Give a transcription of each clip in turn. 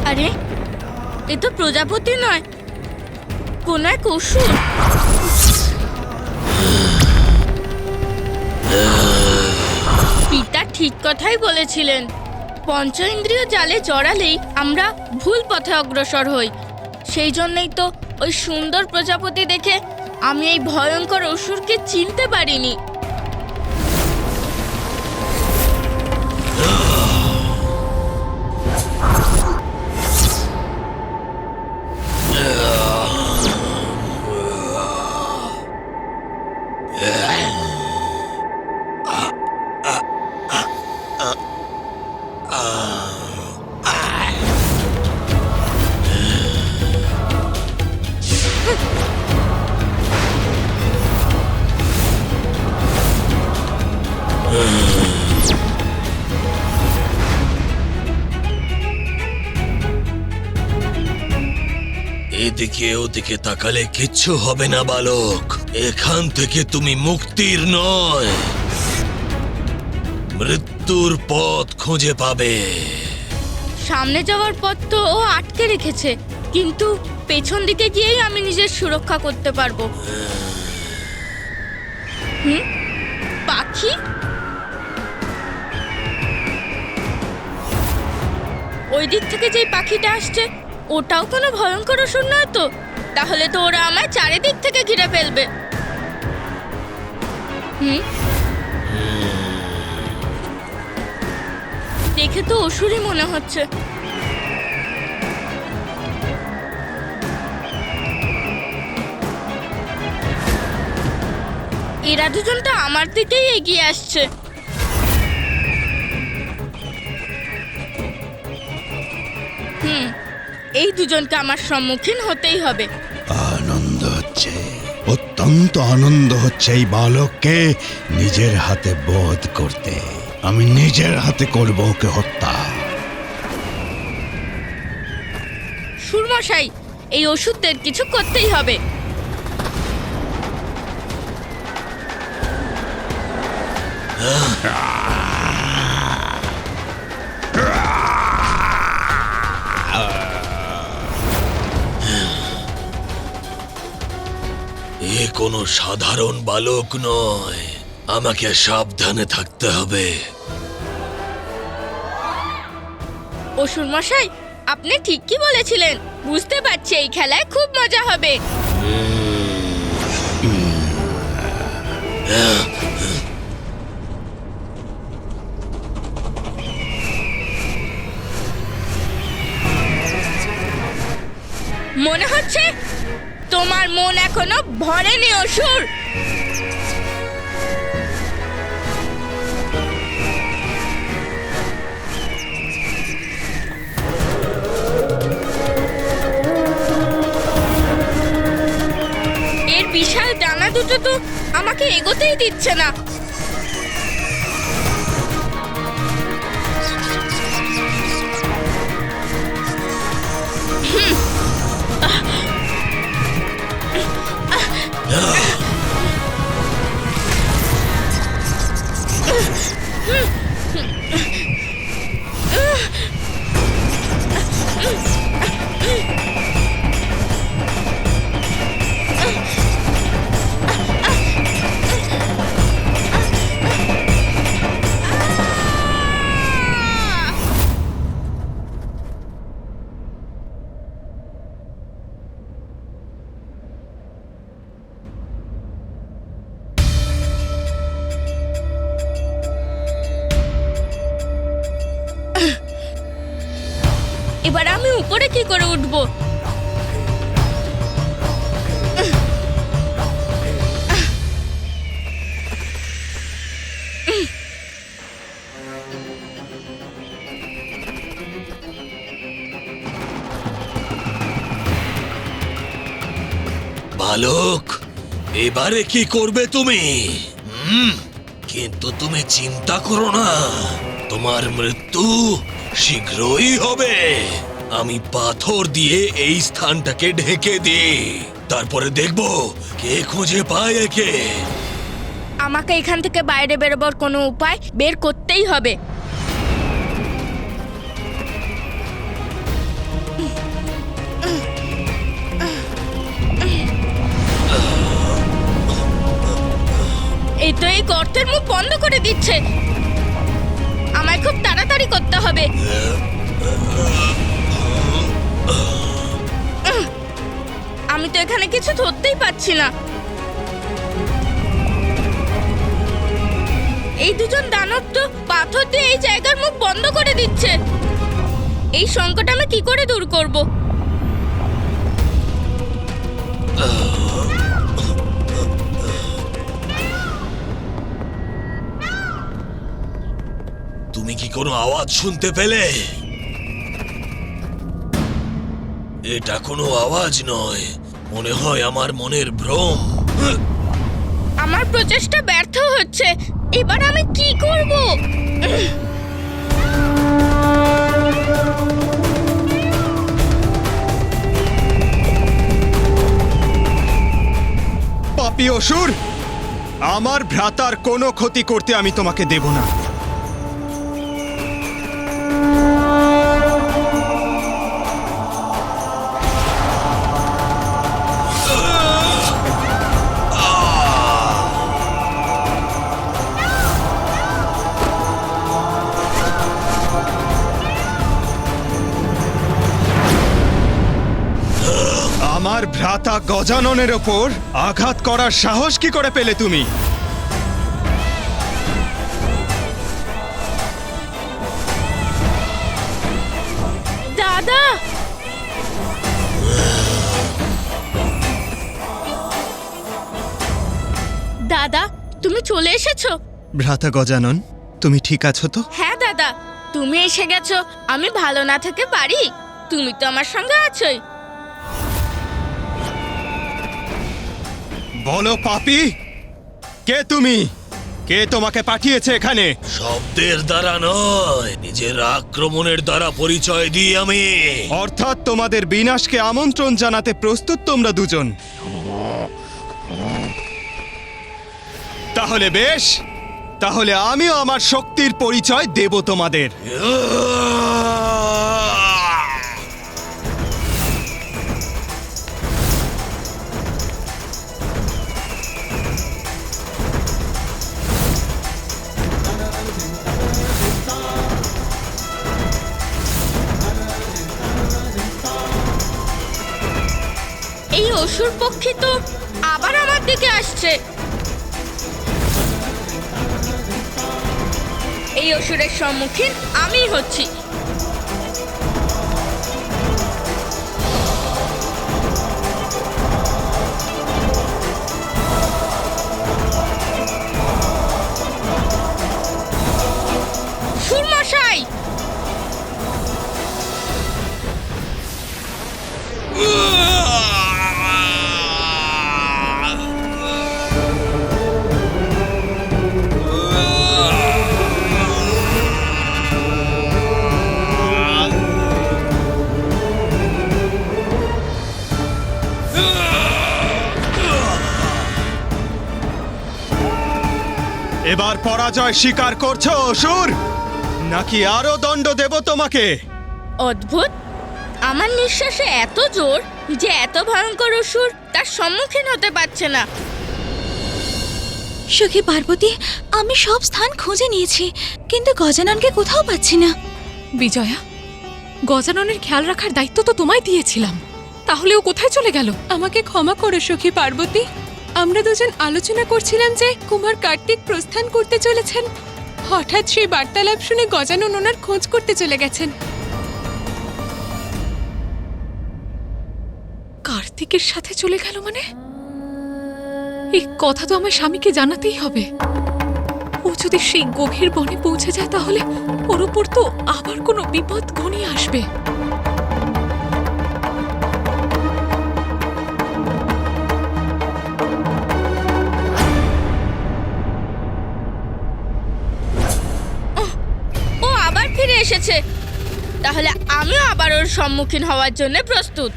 আরে, এ তো প্রজাপতি নয়, কোন এক অসুর। পিতা ঠিক কথাই বলেছিলেন, পঞ্চ ইন্দ্রিয় জালে জড়ালেই আমরা ভুল পথে অগ্রসর হই। সেই জন্যই তো ওই সুন্দর প্রজাপতি দেখে আমি এই ভয়ঙ্কর অসুরকে চিনতে পারিনি। এদিকে ওদিকে তাকালে কিচ্ছু হবে না বালক। এখান থেকে তুমি মুক্তির নয়, মৃত্যুর পথ খুঁজে পাবে। সামনে যাওয়ার পথ তো ও আটকে রেখেছে, কিন্তু পেছন দিকে গিয়েই আমি নিজের সুরক্ষা করতে পারবো। পাখি? ওই দিক থেকে যেই পাখিটা আসছে ওটাও কোনো ভয়ঙ্কর অসুর নয় তো? তাহলে তো ওরা আমায় চারিদিক থেকে ঘিরে ফেলবে। দেখে তো অসুরই মনে হচ্ছে। এরা দুজন তো আমার দিকেই এগিয়ে আসছে। এই দুজনকে আমার সম্মুখীন হতেই হবে। আনন্দ হচ্ছে, অত্যন্ত আনন্দ হচ্ছে এই বালককে নিজের হাতে বধ করতে। আমি নিজের হাতে করব ওকে হত্যা। সুরমশাই, এই ওষুধদের কিছু করতেই হবে। এ কোনো সাধারণ বালক নয়, আমাকে সাবধানে থাকতে হবে। অসুর মশাই, আপনি ঠিকই বলেছিলেন। বুঝতে পারছি এই খেলায় খুব মজা হবে। মনে হচ্ছে তোমার মন এখনো ভরেনি অসুর। এর বিশাল ডানা দুটো তো আমাকে এগোতেই দিচ্ছে না। এবার আমি উপরে কি করে উঠবো? বালক, এবারে কি করবে তুমি? কিন্তু তুমি চিন্তা করো না, তোমার মৃত্যু শীঘ্রই হবে। আমি পাথর দিয়ে এই স্থানটাকে ঢেকে দিই, তারপরে দেখবো কে খুঁজে পায় একে। আমাকে এখান থেকে বাইরে বেরোবার কোনো উপায় বের করতেই হবে। এই তো এই গর্তের মুখ বন্ধ করে দিচ্ছে। আমায় খুব তাড়াতাড়ি করতে হবে। আমি তো এখানে কিছু ধরতেই পারছি না। এই দুজন দানব তো পাথর দিয়ে এই জায়গার মুখ বন্ধ করে দিচ্ছে। এই সংকট আমি কি করে দূর করব? তুমি কি কোনো আওয়াজ শুনতে পেলে? এটা কোনো আওয়াজ নয়, মনে হয় আমার মনের ভ্রম। আমার প্রচেষ্টা ব্যর্থ হচ্ছে। এবার আমি কি করব? পাপী অসুর, আমার ভ্রাতার কোনো ক্ষতি করতে আমি তোমাকে দেব না। আমার ভ্রাতা গজাননের ওপর আঘাত করার সাহস কি করে পেলে তুমি? দাদা, দাদা, তুমি চলে এসেছো? ভ্রাতা গজানন, তুমি ঠিক আছো তো? হ্যাঁ দাদা, তুমি এসে গেছো। আমি ভালো না থেকে পারি? তুমি তো আমার সঙ্গে আছোই। বলো পাপী, কে তুমি? কে তোমাকে পাঠিয়েছে এখানে? শব্দের দ্বারা নয়, নিজের আক্রমণের দ্বারা পরিচয় দিই আমি। অর্থাৎ তোমাদের বিনাশকে আমন্ত্রণ জানাতে প্রস্তুত তোমরা দুজন। তাহলে বেশ, তাহলে আমিও আমার শক্তির পরিচয় দেব তোমাদের। এই অসুর পক্ষী তো আবার আমার দিকে আসছে। এই অসুরের সম্মুখীন আমি হচ্ছি। সুরমশাই, এবার পরাজয় স্বীকার করছো অসুর, নাকি আরো দণ্ড দেব তোমাকে? অদ্ভুত, আমার নিঃশ্বাসে এত জোর যে এত ভয়ঙ্কর অসুর তার সম্মুখীন হতে পারছে না। সখী পার্বতী, আমি সব স্থান খুঁজে নিয়েছি, কিন্তু গজাননকে কোথাও পাচ্ছি না। বিজয়া, গজাননের খেয়াল রাখার দায়িত্ব তো তোমায় দিয়েছিলাম, তাহলে ও কোথায় চলে গেল? আমাকে ক্ষমা করো সখী পার্বতী, আমরা দুজন আলোচনা করছিলাম যে কুমার কার্তিক প্রস্থান করতে চলেছেন। হঠাৎ সেই বার্তালাপ শুনে গজানন ওনার খোঁজ করতে চলে গেছেন। কার্তিকের সাথে চলে গেল মানে? এই কথা তো আমার স্বামীকে জানাতেই হবে। ও যদি সেই গভীর বনে পৌঁছে যায় তাহলে ওর উপর তো আবার কোনো বিপদ ঘনিয়ে আসবে। ও আবার ফিরে এসেছে, তাহলে আমিও আবার ওর সম্মুখীন হওয়ার জন্য প্রস্তুত।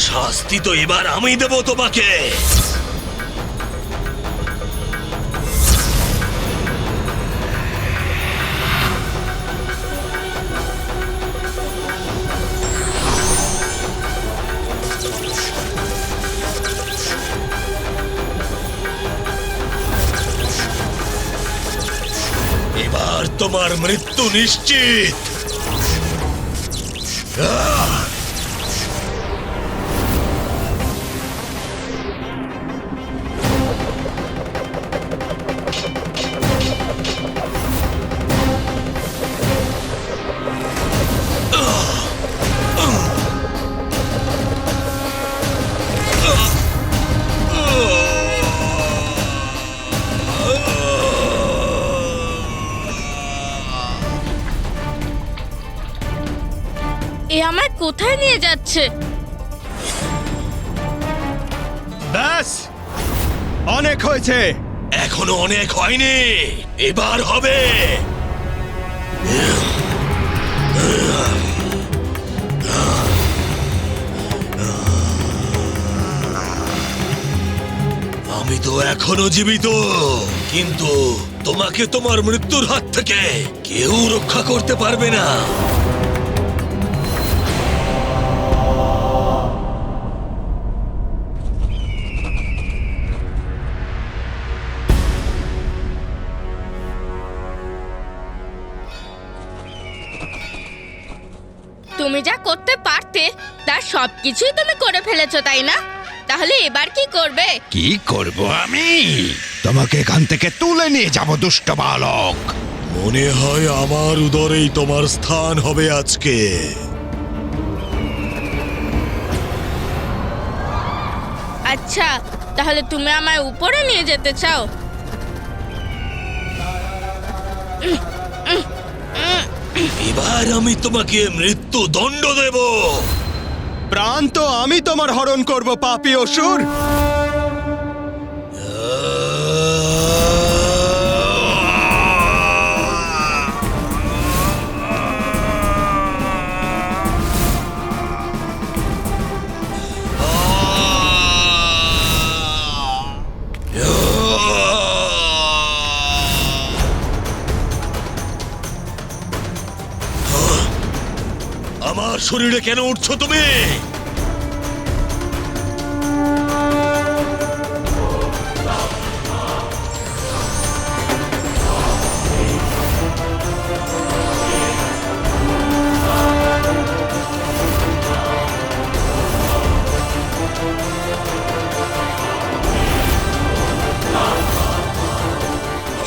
শাস্তি তো এবার আমি দেব তোমাকে। এবার তোমার মৃত্যু নিশ্চিত। আহ! এ আমায় কোথায় নিয়ে যাচ্ছে? ব্যাস, অনেক হয়েছে। এখনো অনেক হয়নি, এবার হবে। আমি তো এখনো জীবিত, কিন্তু তোমাকে তোমার মৃত্যুর হাত থেকে কেউ রক্ষা করতে পারবে না। তুমি যা করতে পারতে তার সবকিছুই তুমি করে ফেলেছো, তাই না? তাহলে এবার কি করবে? কি করব আমি? তোমাকে এখান থেকে তুলে নিয়ে যাব দুষ্ট বালক। মনে হয় আমার উদরেই তোমার স্থান হবে আজকে। আচ্ছা, তাহলে তুমি আমায় উপরে নিয়ে যেতে চাও? এবার আমি তোমাকে মৃত্যু দণ্ড দেব। প্রাণ তো আমি তোমার হরণ করব, পাপী অসুর। আমার শরীরে কেন উঠছো তুমি?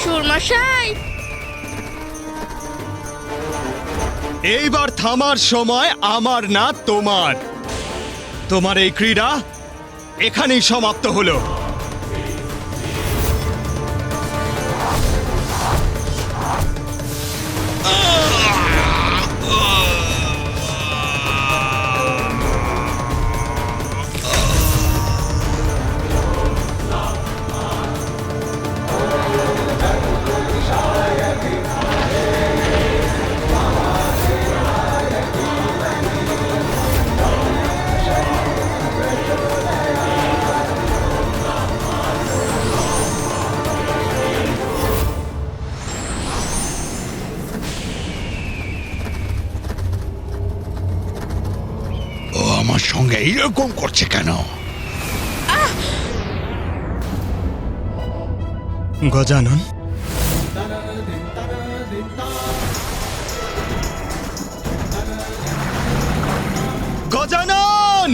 সুরমশাই, এইবার থামার সময় আমার না তোমার। তোমার এই ক্রীড়া এখানেই সমাপ্ত হলো। ও আমার সঙ্গে এরকম করছে কেন? গজানন, গজানন!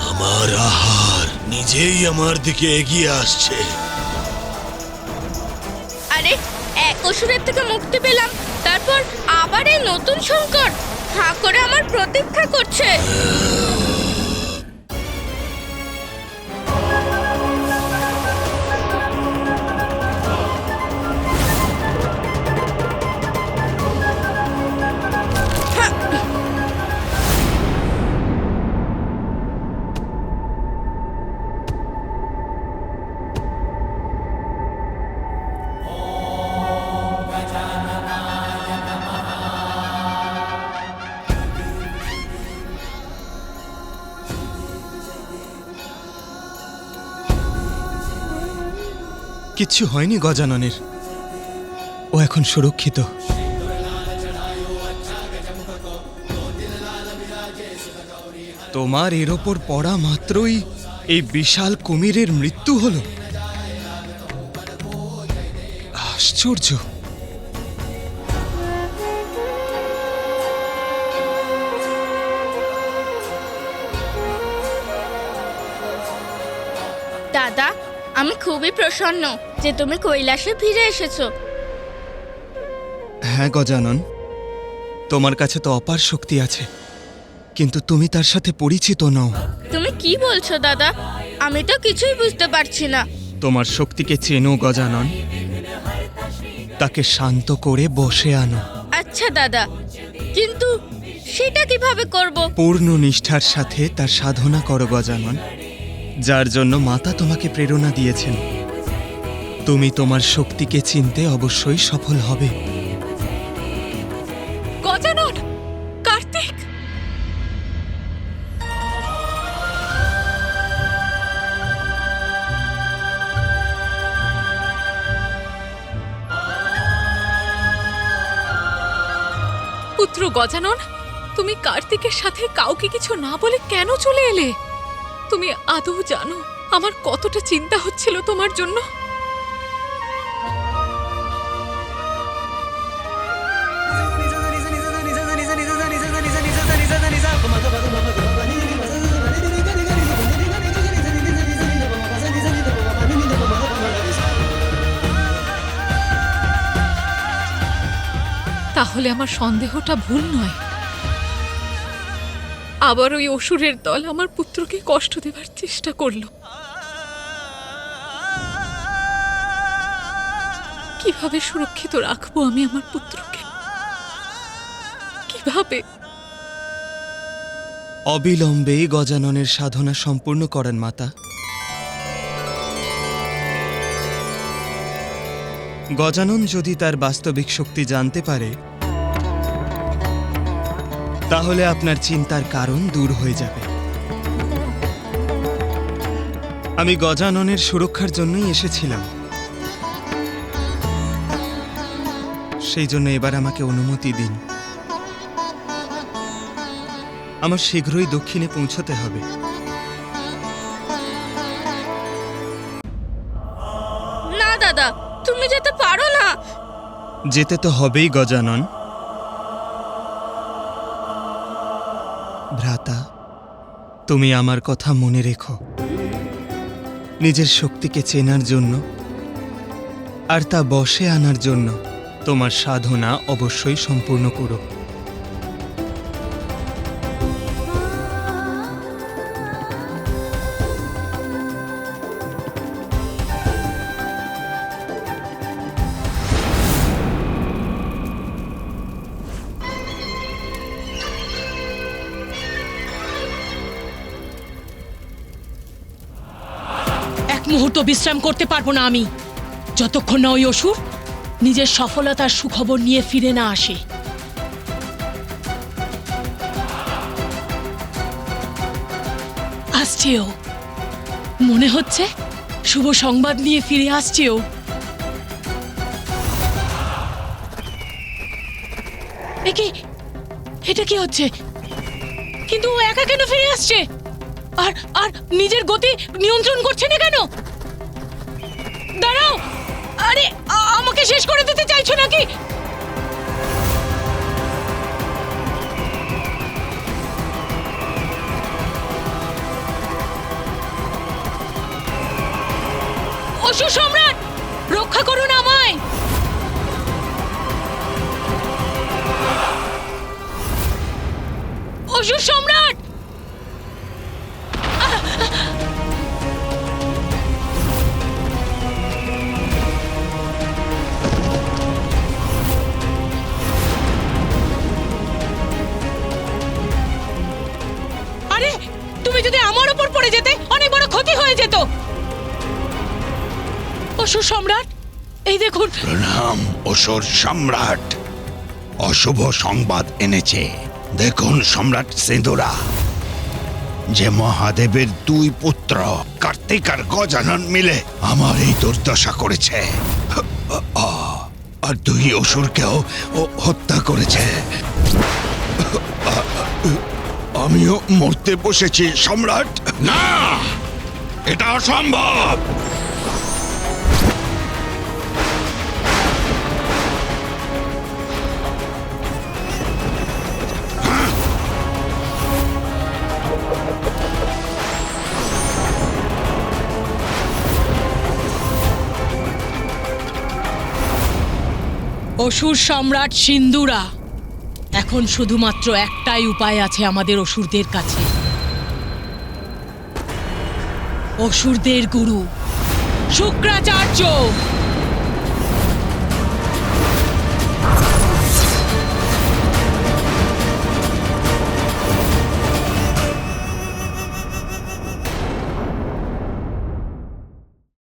আমার আহার নিজেই আমার দিকে এগিয়ে আসছে। আরে এক অসুরের থেকে মুক্তি পেলাম, তারপর আবার এই নতুন সংকট হাঁ করে আমার প্রতীক্ষা করছে। কিচ্ছু হয়নি গজাননের, ও এখন সুরক্ষিত। তোমার এর ওপর পড়া মাত্রই এই বিশাল কুমিরের মৃত্যু হলো? আশ্চর্য। দাদা, আমি খুবই প্রসন্ন যে তুমি কৈলাসে ফিরে এসেছো। হ্যাঁ গজানন, তোমার কাছে তো অপার শক্তি আছে, কিন্তু তুমি তার সাথে পরিচিত নও। তুমি কি বলছো দাদা? আমি তো কিছুই বুঝতে পারছি না। তোমার শক্তিকে চেনো গজানন, তাকে শান্ত করে বসে আনো। আচ্ছা দাদা, কিন্তু সেটা কিভাবে করব? পূর্ণ নিষ্ঠার সাথে তার সাধনা করো গজানন, যার জন্য মাতা তোমাকে প্রেরণা দিয়েছেন। তুমি তোমার শক্তিকে চিনতে অবশ্যই সফল হবে। গজানন, কার্তিক! পুত্র গজানন, তুমি কার্তিকের সাথে কাউকে কিছু না বলে কেন চলে এলে? তুমি আদৌ জানো আমার কতটা চিন্তা হচ্ছিল তোমার জন্য? তাহলে আমার সন্দেহটা ভুল নয়। আবার ওই অসুরের দল আমার পুত্রকে কষ্ট দেবার চেষ্টা করলো। কিভাবে সুরক্ষিত রাখবো আমি আমার পুত্রকে? কিভাবে? অবিলম্বে গজাননের সাধনা সম্পূর্ণ করেন মাতা। গজানন যদি তার বাস্তবিক শক্তি জানতে পারে, তাহলে আপনার চিন্তার কারণ দূর হয়ে যাবে। আমি গজাননের সুরক্ষার জন্যই এসেছিলাম, সেই জন্য এবার আমাকে অনুমতি দিন। আমার শীঘ্রই দক্ষিণে পৌঁছতে হবে। না দাদা, তুমি যেতে পারো না। যেতে তো হবেই গজানন। ভ্রাতা, তুমি আমার কথা মনে রেখো। নিজের শক্তিকে চেনার জন্য আর তা বশে আনার জন্য তোমার সাধনা অবশ্যই সম্পূর্ণ করো। এক মুহূর্ত বিশ্রাম করতে পারবো না আমি, যতক্ষণ না ওই অসুর নিজের সফলতার সুখবর নিয়ে ফিরে না আসে। আসছেও, মনে হচ্ছে শুভ সংবাদ নিয়ে ফিরে আসছেও। এটা কি হচ্ছে? কিন্তু ও একা কেন ফিরে আসছে? আর আর নিজের গতি নিয়ন্ত্রণ করছে না কেন? দাঁড়াও! আরে আমাকে শেষ করে দিতে চাইছো নাকি? অসুর সম্রাট, রক্ষা করুন আমায়! অসুর সম্রাট! আরে, তুমি যদি আমার উপর পড়ে যেতে অনেক বড় ক্ষতি হয়ে যেত। অসুর সম্রাট, এই দেখুন। প্রণাম অসুর সম্রাট, অশুভ সংবাদ এনেছে। দেখুন সম্রাট সিঁদুরা, যে মহাদেবের দুই পুত্র কার্তিক আর গজানন মিলে আমার এই দুর্দশা করেছে, আর দুই অসুরকেও হত্যা করেছে। আমিও মরতে বসেছি সম্রাট। না, এটা অসম্ভব। অসুর সম্রাট সিন্দুরা, এখন শুধুমাত্র একটাই উপায় আছে আমাদের অসুরদের কাছে। অসুরদের গুরু শুক্রাচার্য।